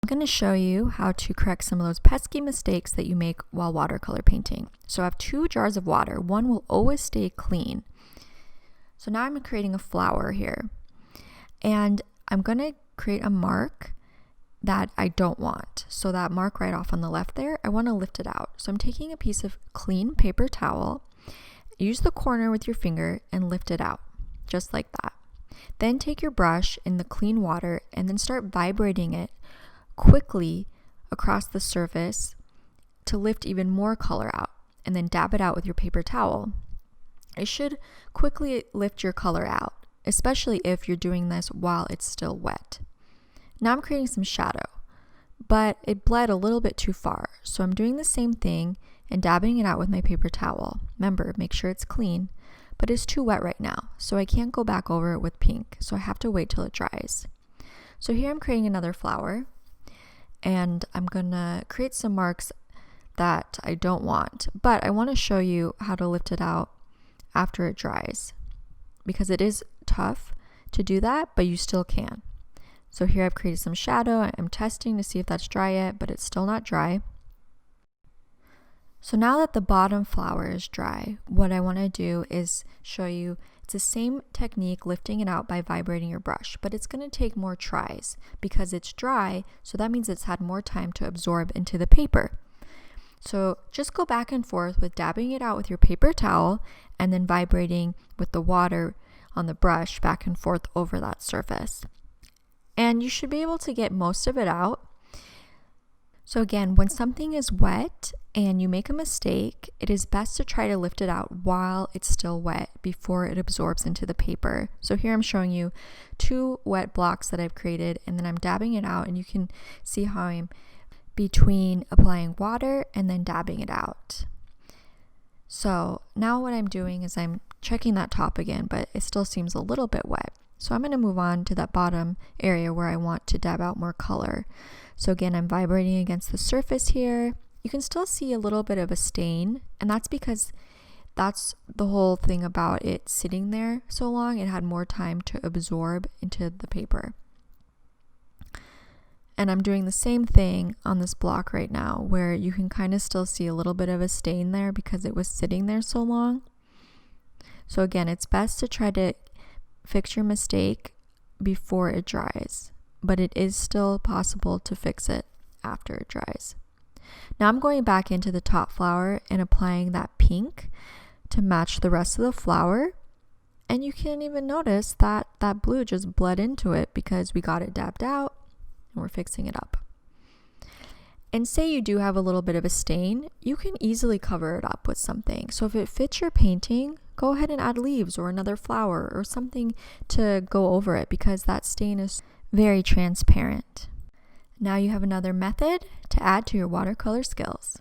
I'm going to show you how to correct some of those pesky mistakes that you make while watercolor painting. So I have 2 jars of water. One will always stay clean. So now I'm creating a flower here. And I'm going to create a mark that I don't want. So that mark right off on the left there, I want to lift it out. So I'm taking a piece of clean paper towel, use the corner with your finger and lift it out, just like that. Then take your brush in the clean water and then start vibrating it quickly across the surface to lift even more color out, and then dab it out with your paper towel. It should quickly lift your color out, especially if you're doing this while it's still wet. Now I'm creating some shadow, but it bled a little bit too far, so I'm doing the same thing and dabbing it out with my paper towel. Remember, make sure it's clean, but it's too wet right now, so I can't go back over it with pink, so I have to wait till it dries. So here I'm creating another flower, and I'm gonna create some marks that I don't want, but I want to show you how to lift it out after it dries, because it is tough to do that, but you still can. So here I've created some shadow. I'm testing to see if that's dry yet, but it's still not dry. So now that the bottom flower is dry, what I want to do is show you it's the same technique, lifting it out by vibrating your brush, but it's going to take more tries because it's dry, so that means it's had more time to absorb into the paper. So just go back and forth with dabbing it out with your paper towel and then vibrating with the water on the brush back and forth over that surface. And you should be able to get most of it out. So again, when something is wet and you make a mistake, it is best to try to lift it out while it's still wet before it absorbs into the paper. So here I'm showing you 2 wet blocks that I've created, and then I'm dabbing it out, and you can see how I'm between applying water and then dabbing it out. So now what I'm doing is I'm checking that top again, but it still seems a little bit wet. So I'm going to move on to that bottom area where I want to dab out more color. So again, I'm vibrating against the surface here. You can still see a little bit of a stain, and that's because that's the whole thing about it sitting there so long. It had more time to absorb into the paper. And I'm doing the same thing on this block right now, where you can kind of still see a little bit of a stain there because it was sitting there so long. So again, it's best to try to fix your mistake before it dries, but it is still possible to fix it after it dries. Now I'm going back into the top flower and applying that pink to match the rest of the flower, and you can even notice that that blue just bled into it because we got it dabbed out and we're fixing it up. And say you do have a little bit of a stain, you can easily cover it up with something. So if it fits your painting, go ahead and add leaves or another flower or something to go over it, because that stain is very transparent. Now you have another method to add to your watercolor skills.